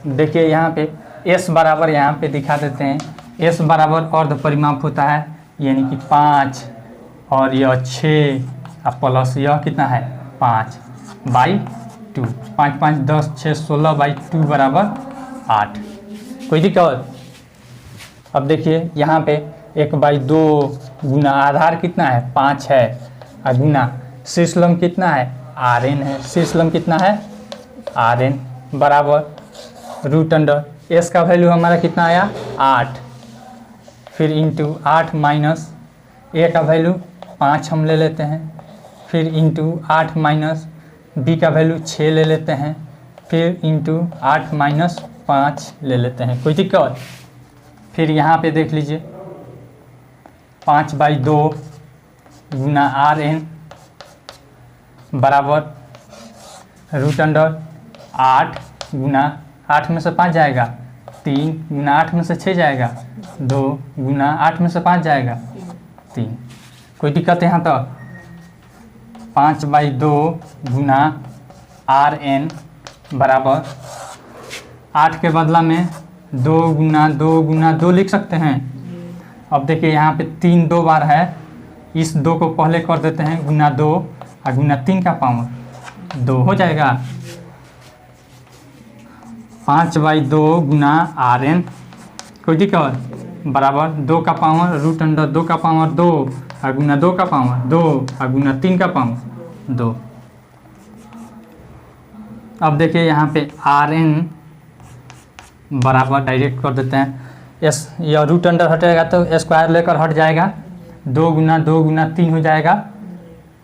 देखिए यहाँ पे एस बराबर यहाँ पे दिखा देते हैं, एस बराबर अर्ध परिमाप होता है, यानी कि 5 और यह 6 और प्लस यह कितना है 5/2, 5 5 10 6 16/2 बराबर 8, कोई दिक्कत। अब देखिए यहाँ पे 1/2 गुना आधार कितना है 5 है, और गुना शीर्षलंब कितना है Rn है, शीर्षलंब कितना है Rn बराबर रूट अंडर एस का वैल्यू हमारा कितना आया 8, फिर इंटू 8 माइनस ए का वैल्यू 5 हम ले लेते हैं, फिर इंटू 8 माइनस बी का वैल्यू 6 ले लेते हैं, फिर इंटू 8 माइनस 5 ले लेते हैं, कोई दिक्कत। फिर यहाँ पे देख लीजिए 5/2 गुना Rn बराबर रूट अंडर 8 गुना 8 में से 5 जाएगा 3 गुना 8 में से 6 जाएगा 2 गुना 8 में से 5 जाएगा 3, कोई दिक्कत है यहाँ तक। 5/2 गुना Rn बराबर 8 के बदला में 2 गुना 2 लिख सकते हैं। अब देखिए यहाँ पे 3 2 बार है, इस 2 को पहले कर देते हैं गुना 2 और गुना 3 का पावर 2 हो जाएगा। 5/2 गुना Rn, कोई दिक्कत, बराबर 2 का पावर रूट अंडर 2 का पावर 2 और गुना 2 का पावर 2 और गुना 3 का पावर 2। अब देखिए यहाँ पे Rn बराबर डायरेक्ट कर देते हैं, एस या रूट अंडर हटेगा तो स्क्वायर लेकर हट जाएगा, 2 गुना 3 हो जाएगा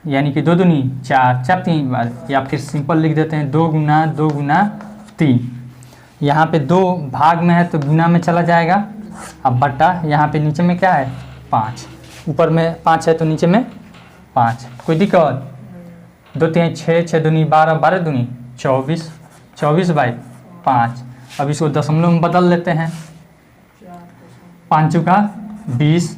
यानी कि 2 दूनी 4, 4 3 बार, या फिर सिंपल लिख देते हैं 2 गुना 2 गुना 3। यहाँ पे 2 भाग में है तो गुना में चला जाएगा। अब बट्टा यहाँ पे नीचे में क्या है 5, ऊपर में 5 है तो नीचे में 5। कोई दिक्कत? 2 3 6, 6 दूनी 12, 12 दूनी 24, 24/5। अब इसको दशमलव में बदल लेते हैं, 5 चौका 20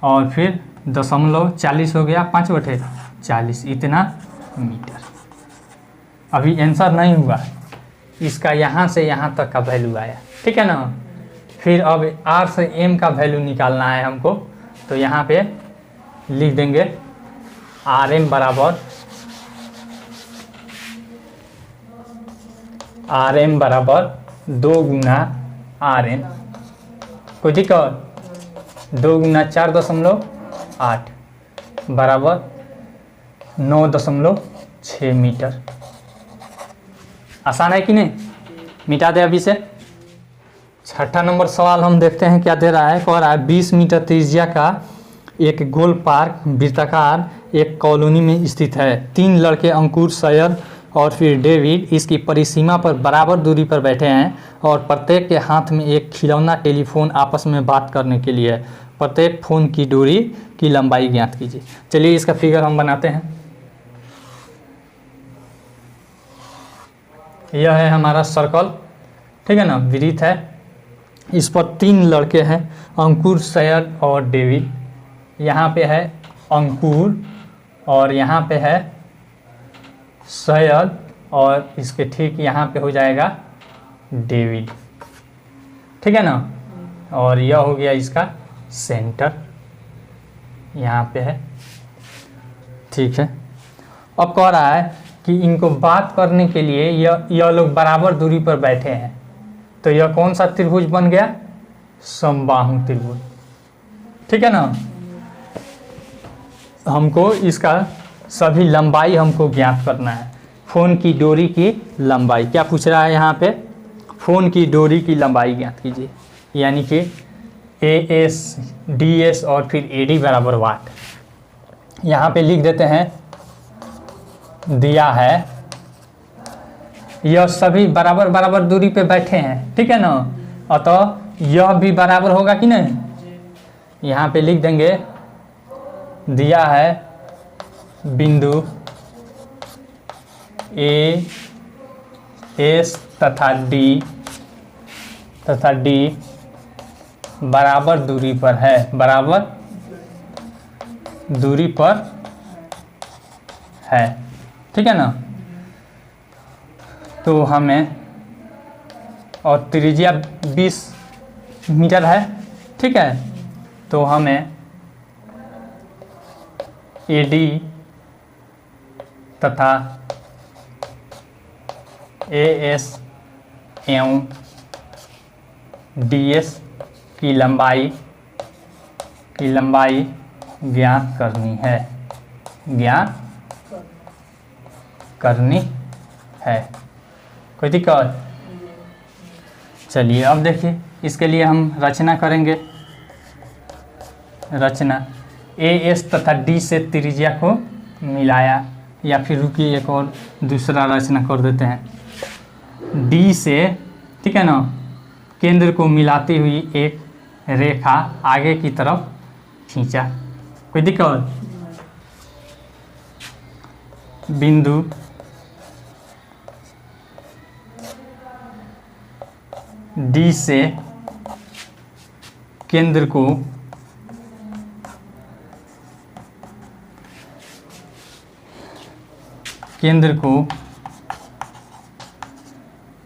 और फिर दशमलव 40 हो गया, 5/40 इतना मीटर। अभी आंसर नहीं हुआ, इसका यहाँ से यहाँ तक का वैल्यू आया, ठीक है ना। फिर अब R से M का वैल्यू निकालना है हमको, तो यहाँ पे लिख देंगे RM बराबर 2 गुना RM। कोई दिक्कत? 2 गुना 4.8 बराबर 9.6 मीटर। आसान है कि नहीं? मिटा दे अभी से। छठा नंबर सवाल हम देखते हैं क्या दे रहा है। कह रहा है 20 मीटर त्रिज्या का एक गोल पार्क वृत्ताकार एक कॉलोनी में स्थित है। 3 लड़के अंकुर, सैयद और फिर डेविड इसकी परिसीमा पर बराबर दूरी पर बैठे हैं और प्रत्येक के हाथ में एक खिलौना टेलीफोन आपस में बात करने के लिए है। प्रत्येक फोन की दूरी की लंबाई ज्ञात कीजिए। चलिए इसका फिगर हम बनाते हैं। यह है हमारा सर्कल, ठीक है ना, वृत्त है। इस पर 3 लड़के हैं, अंकुर, सैयद और डेविड। यहाँ पे है अंकुर और यहाँ पे है सैयद और इसके ठीक यहाँ पे हो जाएगा डेविड, ठीक है ना। और यह हो गया इसका सेंटर, यहाँ पे है, ठीक है। अब कह रहा है कि इनको बात करने के लिए यह लोग बराबर दूरी पर बैठे हैं, तो यह कौन सा त्रिभुज बन गया? समबाहु त्रिभुज, ठीक है ना। हमको इसका सभी लंबाई हमको ज्ञात करना है। फोन की डोरी की लंबाई क्या पूछ रहा है यहाँ पे? फोन की डोरी की लंबाई ज्ञात कीजिए, यानी कि AS, DS और फिर AD बराबर वाट। यहाँ पे लिख देते हैं, दिया है यह सभी बराबर बराबर दूरी पे बैठे हैं, ठीक है ना। अतः यह भी बराबर होगा कि नहीं? यहाँ पे लिख देंगे, दिया है बिंदु A, S तथा D बराबर दूरी पर है, बराबर दूरी पर है, ठीक है ना। तो हमें, और त्रिज्या 20 मीटर है, ठीक है। तो हमें AD तथा AS एवं DS की लंबाई ज्ञात करनी है, कोई दिक्कत? चलिए अब देखिए, इसके लिए हम रचना करेंगे। रचना AS तथा D से त्रिज्या को मिलाया, या फिर रुकिए एक और दूसरा रचना कर देते हैं। D से, ठीक है ना, केंद्र को मिलाती हुई एक रेखा आगे की तरफ खींचा। कोई दिक्कत? बिंदु D से केंद्र को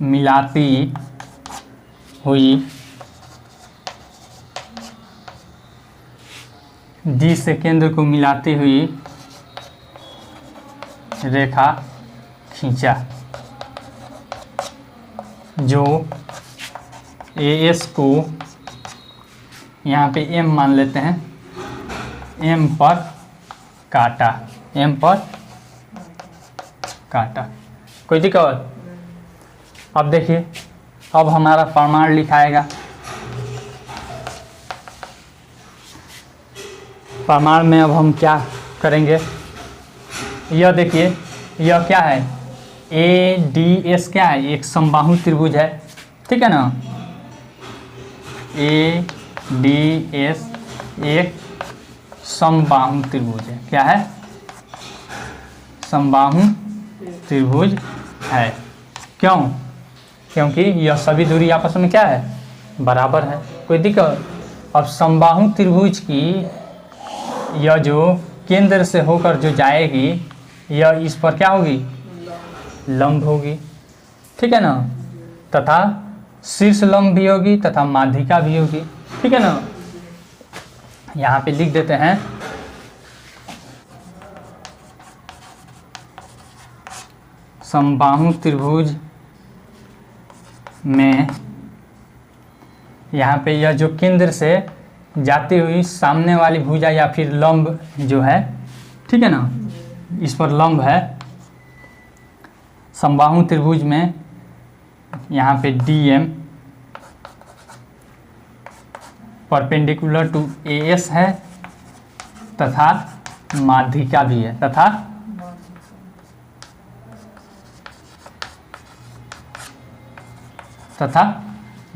मिलाती हुई, D से केंद्र को मिलाती हुई रेखा खींचा, जो AS को यहाँ पे M मान लेते हैं, M पर काटा। कोई दिक्कत? अब देखिए, अब हमारा प्रमाण लिखाएगा। प्रमाण में अब हम क्या करेंगे? यह देखिए यह क्या है, ए डी एस क्या है, एक समबाहु त्रिभुज है, ठीक है ना। ए डी एस एक समबाहु त्रिभुज है, क्या है, समबाहु त्रिभुज है। क्यों? क्योंकि यह सभी दूरी आपस में क्या है, बराबर है। कोई दिक्कत? अब समबाहु त्रिभुज की यह जो केंद्र से होकर जो जाएगी यह इस पर क्या होगी, लंब होगी, ठीक है ना। तथा शीर्ष लंब भी होगी तथा माध्यिका भी होगी, ठीक है ना। यहाँ पे लिख देते हैं समबाहु त्रिभुज में यहाँ पे यह जो केंद्र से जाती हुई सामने वाली भुजा या फिर लंब जो है, ठीक है ना, इस पर लंब है। समबाहु त्रिभुज में यहाँ पे D M perpendicular to A S है तथा माध्यिका भी है, तथा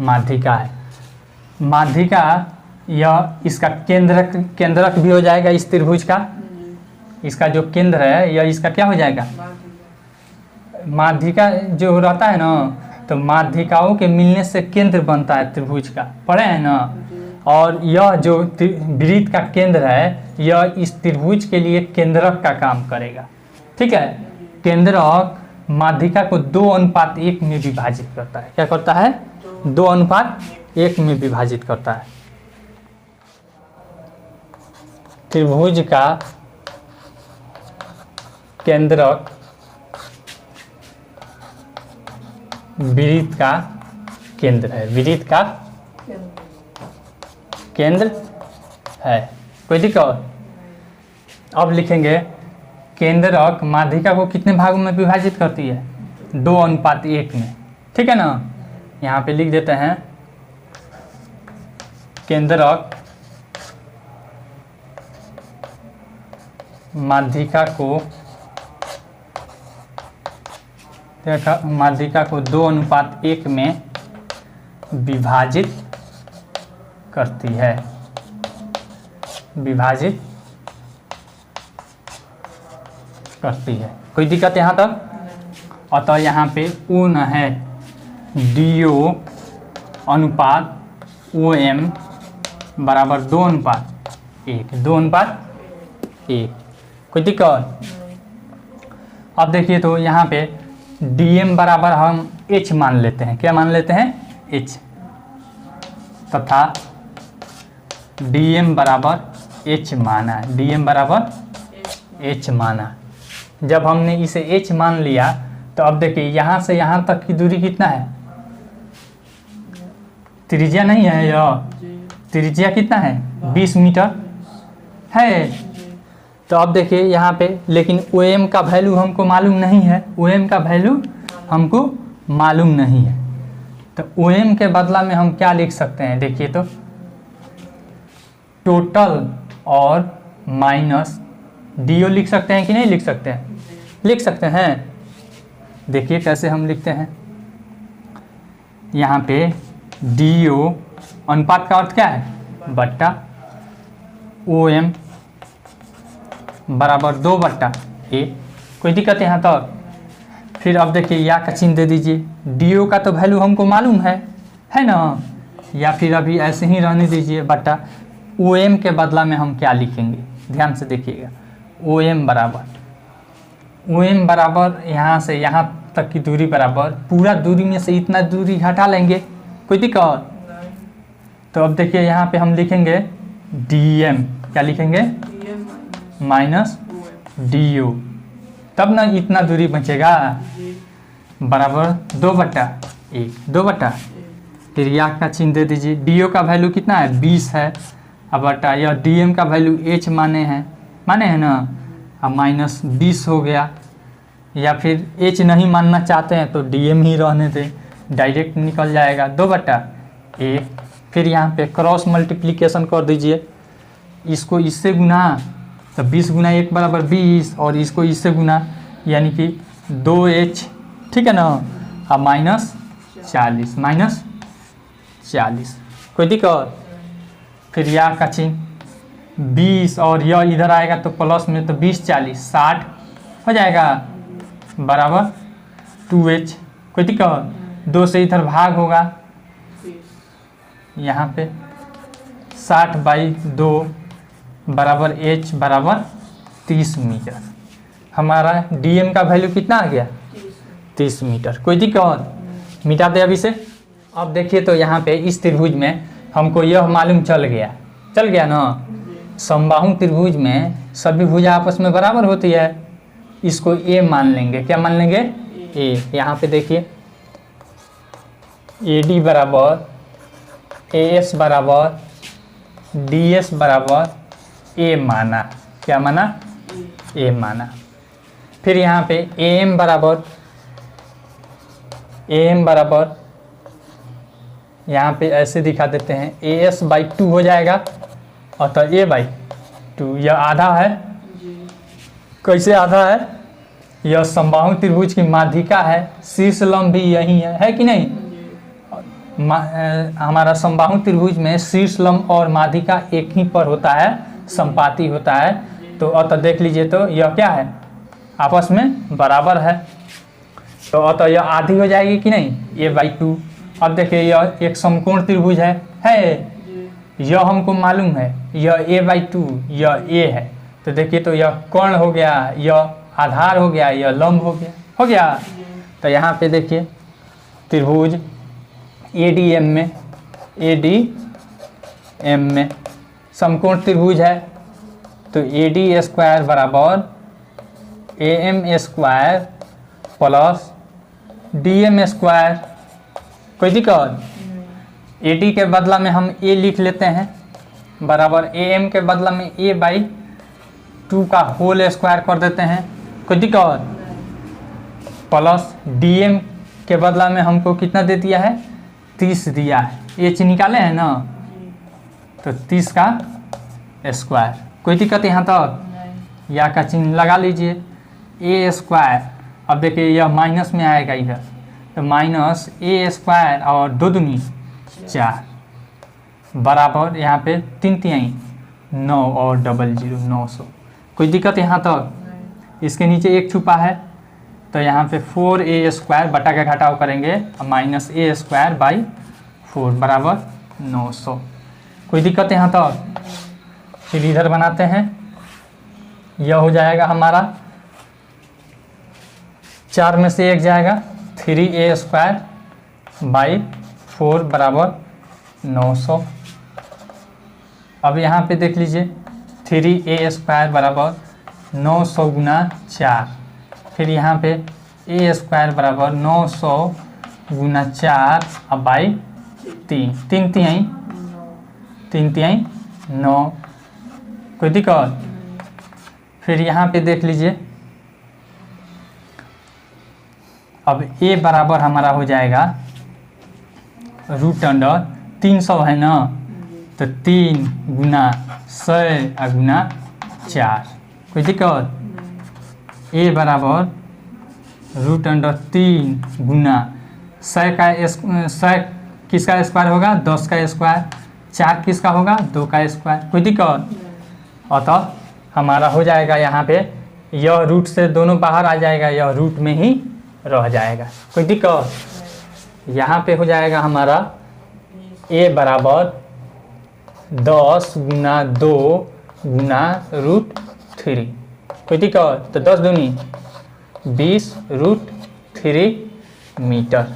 माध्यिका है। माध्यिका यह इसका केंद्रक भी हो जाएगा इस त्रिभुज का, इसका जो केंद्र है यह इसका क्या हो जाएगा, माध्यिका जो रहता है ना, तो माध्यिकाओं के मिलने से केंद्र बनता है त्रिभुज का, पढ़े हैं ना। और यह जो वृत्त का केंद्र है यह इस त्रिभुज के लिए केंद्रक का काम करेगा, ठीक है। केंद्रक माध्यिका को 2:1 में विभाजित करता है, क्या करता है, 2:1 में विभाजित करता है। त्रिभुज का केंद्रक वृत्त का केंद्र है, वृत्त का केंद्र है। कोई दिक्कत? अब लिखेंगे केंद्रक माध्यिका को कितने भागों में विभाजित करती है, 2:1 में, ठीक है ना। यहाँ पे लिख देते हैं केंद्रक माध्यिका को 2:1 में विभाजित करती है, विभाजित करती है। कोई दिक्कत यहाँ तक? अतः यहाँ पे ओ न है, DO अनुपात OM बराबर 2:1, 2:1। कोई दिक्कत? अब देखिए तो यहाँ पे DM बराबर हम H मान लेते हैं, क्या मान लेते हैं, H, तथा DM बराबर H माना, DM बराबर H माना। जब हमने इसे H मान लिया तो अब देखिए यहाँ से यहाँ तक की दूरी कितना है, त्रिज्या नहीं है, यह त्रिज्या कितना है, 20 मीटर है। तो अब देखिए यहाँ पे, लेकिन OM का वैल्यू हमको मालूम नहीं है, OM का वैल्यू हमको मालूम नहीं है। तो OM के बदला में हम क्या लिख सकते हैं, देखिए तो टोटल और माइनस DO लिख सकते हैं कि नहीं लिख सकते हैं, लिख सकते हैं। देखिए कैसे हम लिखते हैं, यहाँ पे DO अनुपात का अर्थ क्या है, बट्टा OM बराबर 2/1। कोई दिक्कत यहाँ तक? फिर अब देखिए या का चिन्ह दे दीजिए, DO का तो वैल्यू हमको मालूम है ना, या फिर अभी ऐसे ही रहने दीजिए, बट्टा OM के बदला में हम क्या लिखेंगे, ध्यान से देखिएगा। OM बराबर यहाँ से यहाँ तक की दूरी बराबर पूरा दूरी में से इतना दूरी हटा लेंगे, कोई दिक्कत? तो अब देखिए यहाँ पे हम लिखेंगे DM, क्या लिखेंगे, माइनस DO, तब ना इतना दूरी बचेगा, बराबर 2/1, फिर यहाँ का चिन्ह दे दीजिए। DO का वैल्यू कितना है, 20 है, अब बटा यह DM का वैल्यू H माने हैं ना, अब माइनस 20 हो गया, या फिर H नहीं मानना चाहते हैं तो DM ही रहने दें, डायरेक्ट निकल जाएगा 2/1। फिर यहाँ पे क्रॉस मल्टीप्लिकेशन कर दीजिए, इसको इससे गुना तो 20 गुना 1 बराबर 20 और इसको इससे गुना यानी कि 2h, ठीक है ना। अब -40 कोई दिक्कत। फिर यह का चिन्ह 20 और यह इधर आएगा तो प्लस में, तो 20 40 60 हो जाएगा बराबर 2h। कोई दिक्कत। 2 से इधर भाग होगा, यहाँ पे 60/2 बराबर h बराबर 30 मीटर। हमारा dm का वैल्यू कितना आ गया 30 मीटर। कोई दिक्कत। मिटा दे अभी से। अब देखिए तो यहाँ पे इस त्रिभुज में हमको यह मालूम चल गया ना, समबाहु त्रिभुज में सभी भुजा आपस में बराबर होती है। इसको a मान लेंगे। क्या मान लेंगे a। यहाँ पे देखिए AD बराबर AS बराबर DS बराबर a माना। क्या माना a माना। फिर यहाँ पे AM बराबर यहाँ पे ऐसे दिखा देते हैं AS/2 हो जाएगा और तो A/2। यह आधा है। कैसे आधा है, यह समबाहु त्रिभुज की माध्यिका है, शीर्ष लंब भी यही है कि नहीं। हमारा समबाहु त्रिभुज में शीर्ष लंब और माध्यिका एक ही पर होता है, संपाती होता है। तो अतः देख लीजिए तो यह क्या है, आपस में बराबर है। तो अतः यह आधी हो जाएगी कि नहीं A/2। अब देखिए यह एक समकोण त्रिभुज है यह हमको मालूम है, यह A/2 यह A है। तो देखिए तो यह कोण हो गया, यह आधार हो गया, यह लंब हो गया। तो यहाँ पे देखिए त्रिभुज ADM में समकोण त्रिभुज है। तो AD² बराबर AM² प्लस DM²। कोई दिक्कत। AD के बदला में हम A लिख लेते हैं बराबर AM के बदला में A/2 का होल स्क्वायर कर देते हैं। कोई दिक्कत। प्लस DM के बदला में हमको कितना दे दिया है 30 दिया है। H निकाले हैं ना, तो 30 का स्क्वायर। कोई दिक्कत यहाँ तक। या का चिन्ह लगा लीजिए A²। अब देखिए यह माइनस में आएगा इधर, तो -A² और 2 दूनी 4 बराबर यहाँ पे 3 तिहाई 9 और 00 900। कोई दिक्कत यहाँ तक। इसके नीचे 1 छुपा है तो यहाँ पे 4A² बटा के घटाव करेंगे -A²/4 बराबर 900। कोई दिक्कत यहाँ तक। फिर इधर बनाते हैं, यह हो जाएगा हमारा 4 में से 1 जाएगा 3A²/4 बराबर 900। अब यहाँ पे देख लीजिए 3A² बराबर 900 गुना 4। फिर यहाँ पे A² बराबर 900 गुना 4 अब बाई 3 तिहाई 9। कोई दिक्कत। फिर यहाँ पे देख लीजिए अब A बराबर हमारा हो जाएगा √300 है ना, तो 3 गुना 100 गुना 4। कोई दिक्कत। A बराबर √3 गुना 100 किसका स्क्वायर होगा 10 का स्क्वायर, 4 किसका होगा 2 का स्क्वायर। कोई दिक्कत। अतः हमारा हो जाएगा यहाँ पे यह रूट से दोनों बाहर आ जाएगा, यह रूट में ही रह जाएगा। कोई दिक्कत। यहाँ पे हो जाएगा हमारा A बराबर 10 गुना 2 गुना √3। कोई दिक्कत। तो 10 दूनी 20 √3 मीटर।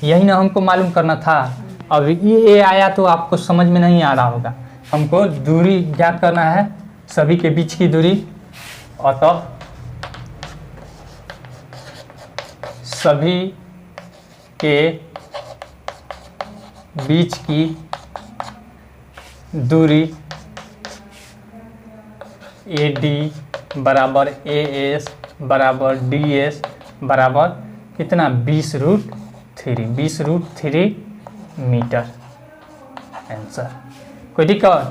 यही ना हमको मालूम करना था। अब ये आया तो आपको समझ में नहीं आ रहा होगा। हमको दूरी ज्ञात करना है, सभी के बीच की दूरी। अतः सभी के बीच की दूरी AD बराबर AS बराबर DS बराबर कितना 20√3 मीटर। आंसर। कोई दिक्कत।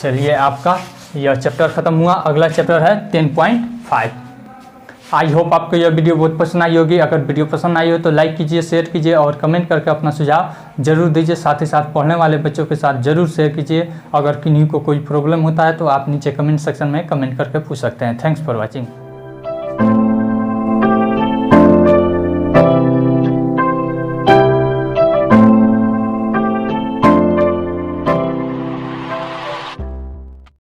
चलिए आपका यह चैप्टर ख़त्म हुआ। अगला चैप्टर है 10.5। आई होप आपको यह वीडियो बहुत पसंद आई होगी। अगर वीडियो पसंद आई हो तो लाइक कीजिए, शेयर कीजिए और कमेंट करके अपना सुझाव जरूर दीजिए। साथ ही साथ पढ़ने वाले बच्चों के साथ जरूर शेयर कीजिए। अगर किन्हीं को कोई प्रॉब्लम होता है तो आप नीचे कमेंट सेक्शन में कमेंट करके पूछ सकते हैं। Thanks for watching.